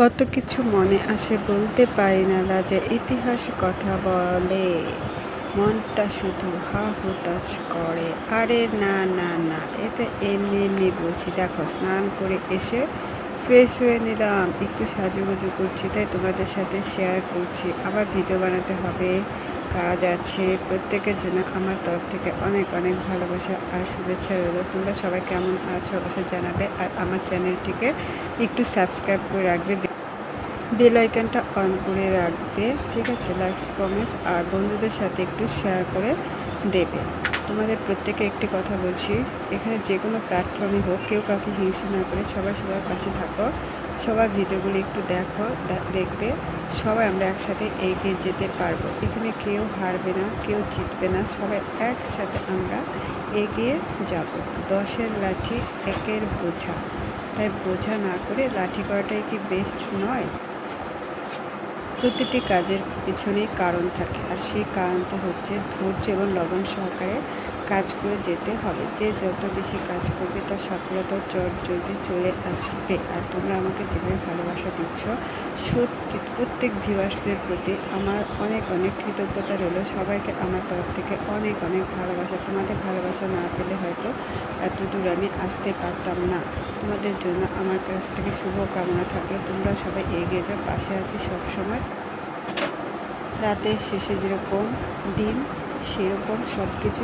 কত কিছু মনে আসে বলতে পারি না লাজে, ইতিহাস কথা বলে মনটা শুধু হা হুতাশ করে। আরে না না না, এটা এমনি এমনি বলছি। দেখো, স্নান করে এসে ফ্রেশ হয়ে নিলাম, একটু সাজুগুজু করছি, তাই তোমাদের সাথে শেয়ার করছি। আবার ভিডিও বানাতে হবে, কাজ আছে। প্রত্যেকের জন্য আমার তরফ থেকে অনেক অনেক ভালোবাসা আর শুভেচ্ছা রইল। তোমরা সবাই কেমন আছো অবশ্যই জানাবে, আর আমার চ্যানেলটিকে একটু সাবস্ক্রাইব করে রাখবে, বেল আইকনটা অন করে রাখবে। ঠিক আছে, লাইকস কমেন্টস আর বন্ধুদের সাথে একটু শেয়ার করে দেবে। তোমাদের প্রত্যেকে একটি কথা বলছি, এখানে যে কোনো প্ল্যাটফর্মই হোক, কেউ কাউকে হিংসা না করে সবাই সবার পাশে থাকো। সবার ভিডিওগুলো একটু দেখো, দেখবে সবাই আমরা একসাথে এগিয়ে যেতে পারবো। এখানে কেউ হারবে না, কেউ জিতবে না, সবাই একসাথে আমরা এগিয়ে যাব। 10-এর লাঠি 1-এর বোঝা, তাই বোঝা না করে লাঠি করাটাই কি বেস্ট নয়? প্রতিটি কাজের পিছনেই কারণ থাকে, আর সেই কারণটা হচ্ছে ধৈর্য এবং লগন সহকারে কাজ করে যেতে হবে। যে যত বেশি কাজ করবে তার সফলতাও জলদি চলে আসবে। আর তোমরা আমাকে যেভাবে ভালোবাসা দিচ্ছ, সত্যি প্রত্যেক ভিউয়ার্সদের প্রতি আমার অনেক অনেক কৃতজ্ঞতা রইল। সবাইকে আমার তরফ থেকে অনেক অনেক ভালোবাসা। তোমাদের ভালোবাসা না পেলে হয়তো এত দূর আমি আসতে পারতাম না। তোমাদের জন্য আমার কাছ থেকে শুভ কামনা থাকলো, তোমরা সবাই এগিয়ে যাও, পাশে আছি সবসময়। রাতের শেষে যেরকম দিন, সেরকম সব কিছু